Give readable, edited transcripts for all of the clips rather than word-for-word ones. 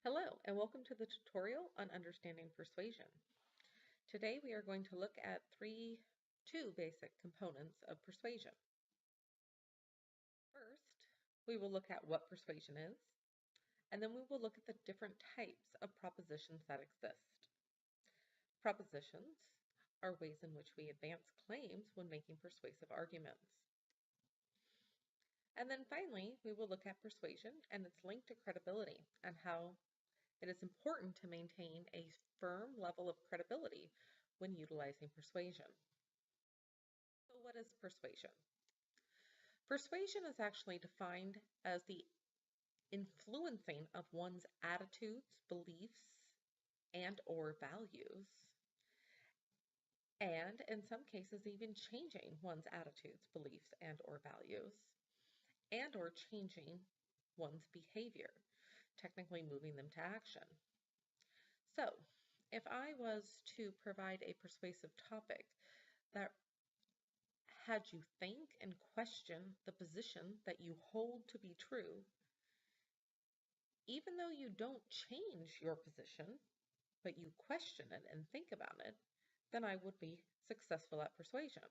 Hello, and welcome to the tutorial on understanding persuasion. Today we are going to look at two basic components of persuasion. First, we will look at what persuasion is, and then we will look at the different types of propositions that exist. Propositions are ways in which we advance claims when making persuasive arguments. And then finally, we will look at persuasion and its link to credibility and how it is important to maintain a firm level of credibility when utilizing persuasion. So what is persuasion? Persuasion is actually defined as the influencing of one's attitudes, beliefs, and/or values, and in some cases even changing one's attitudes, beliefs, and/or values, and/or changing one's behavior, technically moving them to action. So, if I was to provide a persuasive topic that had you think and question the position that you hold to be true, even though you don't change your position, but you question it and think about it, then I would be successful at persuasion,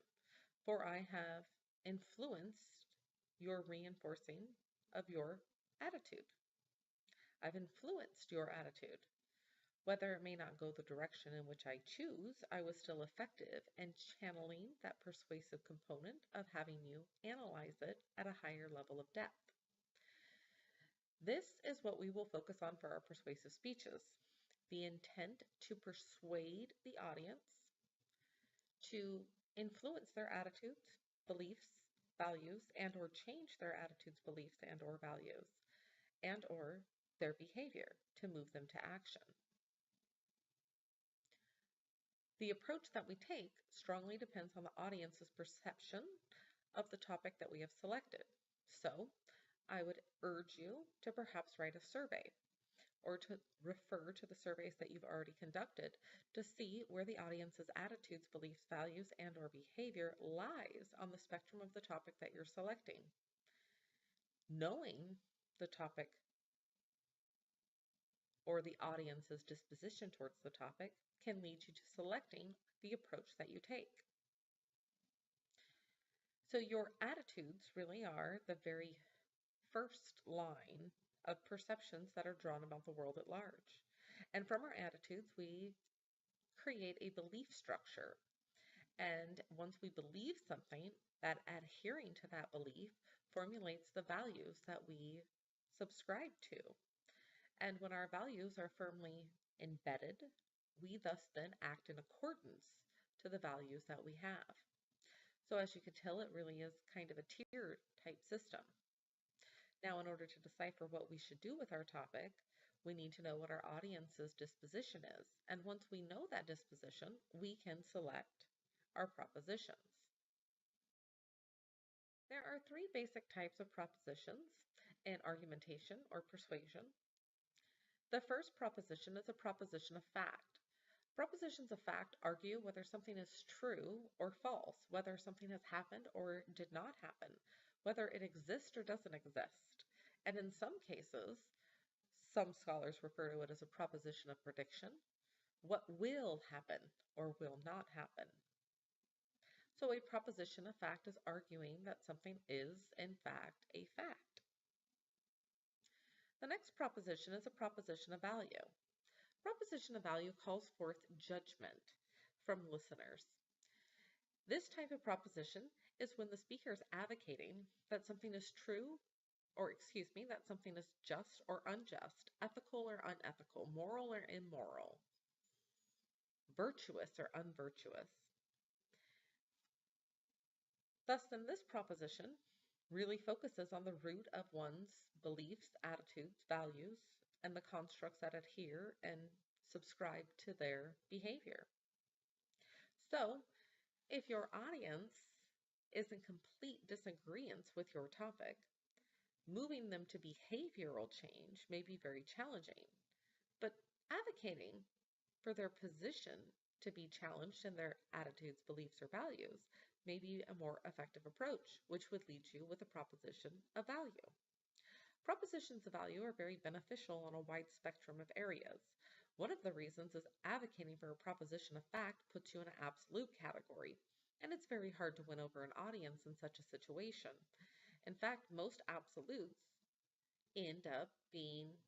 for I have influenced your reinforcing of your attitude. I've influenced your attitude. Whether it may not go the direction in which I choose, I was still effective in channeling that persuasive component of having you analyze it at a higher level of depth. This is what we will focus on for our persuasive speeches. The intent to persuade the audience, to influence their attitudes, beliefs, values, and/or change their attitudes, beliefs, and/or values, and/or their behavior to move them to action. The approach that we take strongly depends on the audience's perception of the topic that we have selected. So, I would urge you to perhaps write a survey or to refer to the surveys that you've already conducted to see where the audience's attitudes, beliefs, values, and/or behavior lies on the spectrum of the topic that you're selecting. Knowing the topic or the audience's disposition towards the topic can lead you to selecting the approach that you take. So your attitudes really are the very first line of perceptions that are drawn about the world at large. And from our attitudes, we create a belief structure. And once we believe something, that adhering to that belief formulates the values that we subscribe to. And when our values are firmly embedded, we thus then act in accordance to the values that we have. So as you can tell, it really is kind of a tier type system. Now, in order to decipher what we should do with our topic, we need to know what our audience's disposition is. And once we know that disposition, we can select our propositions. There are three basic types of propositions in argumentation or persuasion. The first proposition is a proposition of fact. Propositions of fact argue whether something is true or false, whether something has happened or did not happen, whether it exists or doesn't exist. And in some cases, some scholars refer to it as a proposition of prediction, what will happen or will not happen. So a proposition of fact is arguing that something is, in fact, a fact. The next proposition is a proposition of value. Proposition of value calls forth judgment from listeners. This type of proposition is when the speaker is advocating that something is true, that something is just or unjust, ethical or unethical, moral or immoral, virtuous or unvirtuous. Thus, then, this proposition really focuses on the root of one's beliefs, attitudes, values, and the constructs that adhere and subscribe to their behavior. So, if your audience is in complete disagreement with your topic, moving them to behavioral change may be very challenging, but advocating for their position to be challenged in their attitudes, beliefs, or values may be a more effective approach, which would lead you with a proposition of value. Propositions of value are very beneficial on a wide spectrum of areas. One of the reasons is advocating for a proposition of fact puts you in an absolute category, and it's very hard to win over an audience in such a situation. In fact, most absolutes end up being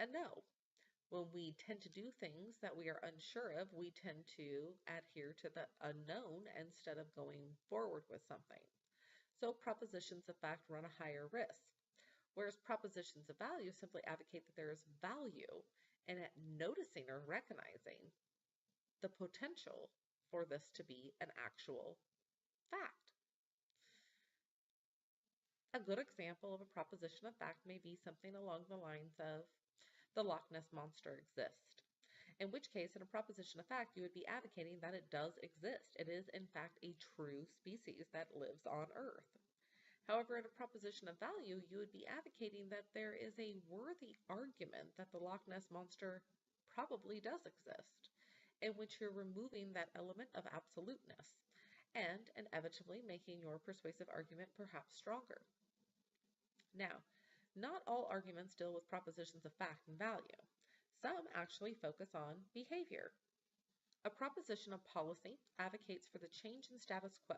a no. When we tend to do things that we are unsure of, we tend to adhere to the unknown instead of going forward with something. So propositions of fact run a higher risk, whereas propositions of value simply advocate that there is value in noticing or recognizing the potential for this to be an actual fact. A good example of a proposition of fact may be something along the lines of the Loch Ness Monster exists. In which case, in a proposition of fact, you would be advocating that it does exist. It is, in fact, a true species that lives on Earth. However, in a proposition of value, you would be advocating that there is a worthy argument that the Loch Ness Monster probably does exist, in which you're removing that element of absoluteness and inevitably making your persuasive argument perhaps stronger. Now, not all arguments deal with propositions of fact and value. Some actually focus on behavior. A proposition of policy advocates for the change in status quo,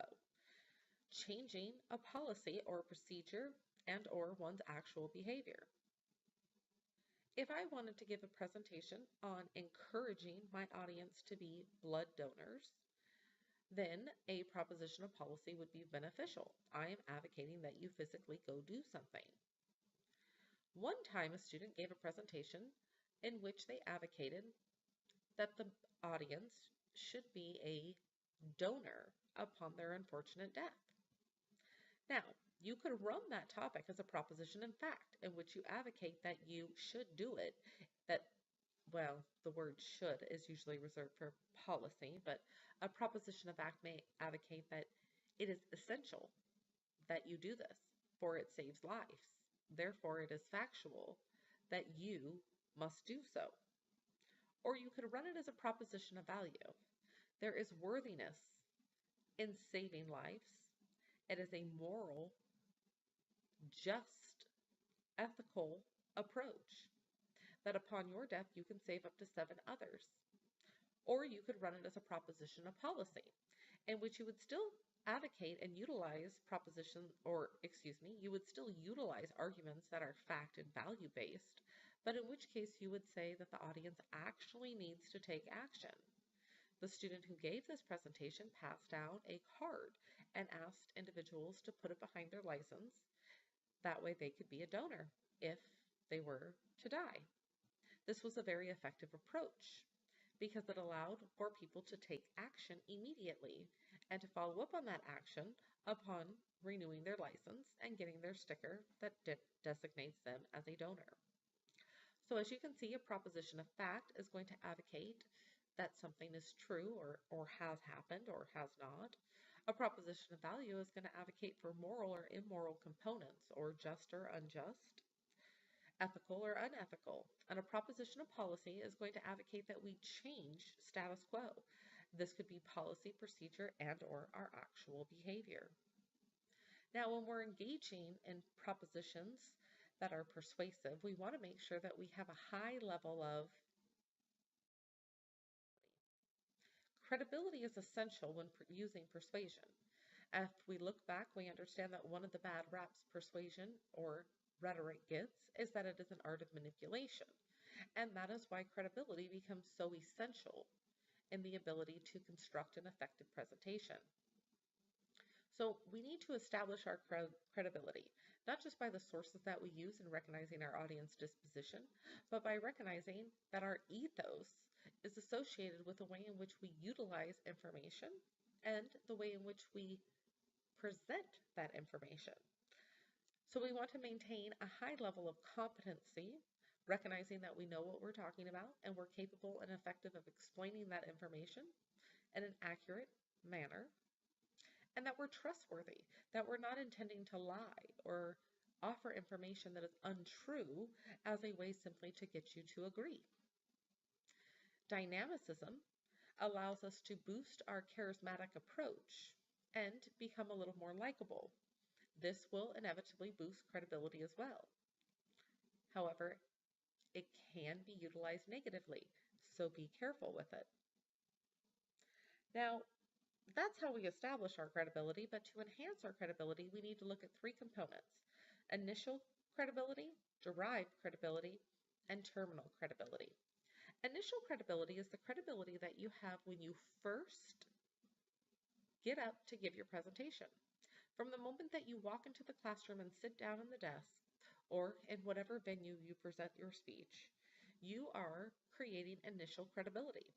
changing a policy or procedure and or one's actual behavior. If I wanted to give a presentation on encouraging my audience to be blood donors, then a proposition of policy would be beneficial. I am advocating that you physically go do something. One time a student gave a presentation in which they advocated that the audience should be a donor upon their unfortunate death. Now, you could run that topic as a proposition in fact, in which you advocate that you should do it, the word should is usually reserved for policy, but a proposition of fact may advocate that it is essential that you do this, for it saves lives. Therefore, it is factual that you must do so. Or you could run it as a proposition of value. There is worthiness in saving lives. It is a moral, just, ethical approach that upon your death you can save up to 7 others. Or you could run it as a proposition of policy, in which you would still advocate and utilize you would still utilize arguments that are fact and value based, but in which case you would say that the audience actually needs to take action. The student who gave this presentation passed out a card and asked individuals to put it behind their license. That way they could be a donor if they were to die. This was a very effective approach because it allowed for people to take action immediately and to follow up on that action upon renewing their license and getting their sticker that designates them as a donor. So as you can see, a proposition of fact is going to advocate that something is true or has happened or has not. A proposition of value is going to advocate for moral or immoral components, or just or unjust, ethical or unethical. And a proposition of policy is going to advocate that we change status quo. This could be policy, procedure, and or our actual behavior. Now, when we're engaging in propositions that are persuasive, we want to make sure that we have a high level of credibility is essential when using persuasion. If we look back, we understand that one of the bad raps persuasion or rhetoric gets is that it is an art of manipulation. And that is why credibility becomes so essential in the ability to construct an effective presentation. So we need to establish our credibility, not just by the sources that we use in recognizing our audience disposition, but by recognizing that our ethos is associated with the way in which we utilize information and the way in which we present that information. So we want to maintain a high level of competency, recognizing that we know what we're talking about and we're capable and effective of explaining that information in an accurate manner, and that we're trustworthy, that we're not intending to lie or offer information that is untrue as a way simply to get you to agree. Dynamicism allows us to boost our charismatic approach and become a little more likable. This will inevitably boost credibility as well. However, it can be utilized negatively, so be careful with it. Now, that's how we establish our credibility, but to enhance our credibility, we need to look at three components: initial credibility, derived credibility, and terminal credibility. Initial credibility is the credibility that you have when you first get up to give your presentation. From the moment that you walk into the classroom and sit down in the desk, or in whatever venue you present your speech, you are creating initial credibility.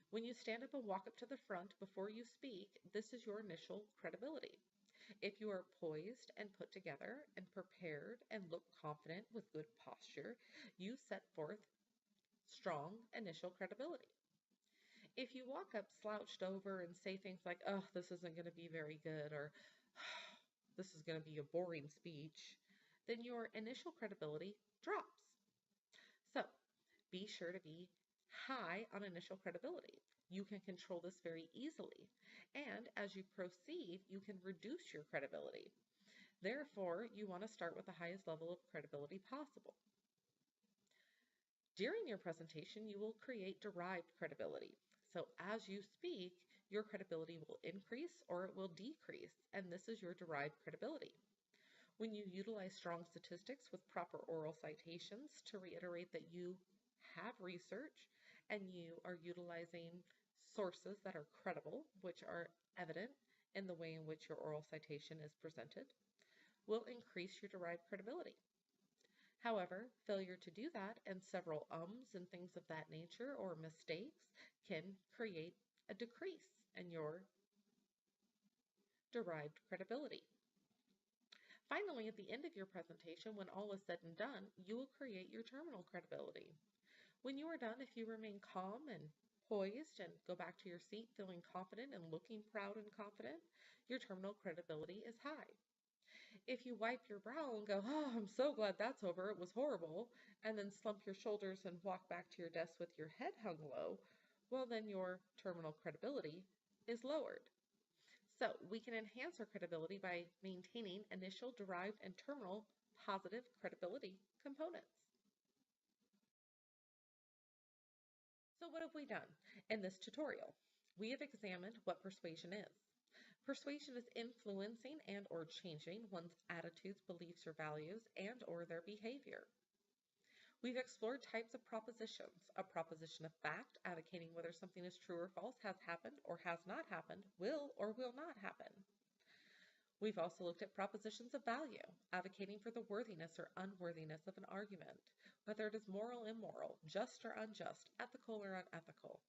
When you stand up and walk up to the front before you speak, this is your initial credibility. If you are poised and put together and prepared and look confident with good posture, you set forth strong initial credibility. If you walk up slouched over and say things like, oh, this isn't going to be very good, or this is going to be a boring speech, then your initial credibility drops. So be sure to be high on initial credibility. You can control this very easily. And as you proceed, you can reduce your credibility. Therefore, you want to start with the highest level of credibility possible. During your presentation, you will create derived credibility. So as you speak, your credibility will increase or it will decrease, and this is your derived credibility. When you utilize strong statistics with proper oral citations to reiterate that you have research and you are utilizing sources that are credible, which are evident in the way in which your oral citation is presented, will increase your derived credibility. However, failure to do that and several ums and things of that nature or mistakes can create a decrease in your derived credibility. Finally, at the end of your presentation, when all is said and done, you will create your terminal credibility. When you are done, if you remain calm and poised and go back to your seat feeling confident and looking proud and confident, your terminal credibility is high. If you wipe your brow and go, oh, I'm so glad that's over, it was horrible, and then slump your shoulders and walk back to your desk with your head hung low, well, then your terminal credibility is lowered. So we can enhance our credibility by maintaining initial, derived, and terminal positive credibility components. So what have we done in this tutorial? We have examined what persuasion is. Persuasion is influencing and or changing one's attitudes, beliefs, or values and or their behavior. We've explored types of propositions. A proposition of fact, advocating whether something is true or false, has happened or has not happened, will or will not happen. We've also looked at propositions of value, advocating for the worthiness or unworthiness of an argument, whether it is moral, immoral, just or unjust, ethical or unethical.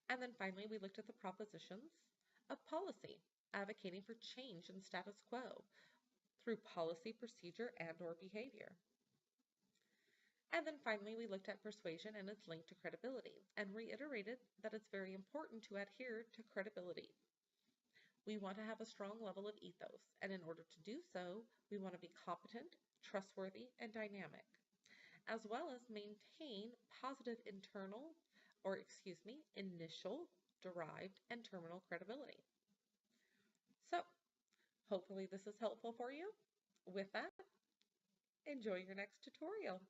And then finally, we looked at the propositions of policy, advocating for change in status quo through policy, procedure, and or behavior. And then finally, we looked at persuasion and its link to credibility and reiterated that it's very important to adhere to credibility. We want to have a strong level of ethos, and in order to do so, we want to be competent, trustworthy, and dynamic, as well as maintain positive initial, derived, and terminal credibility. So, hopefully this is helpful for you. With that, enjoy your next tutorial.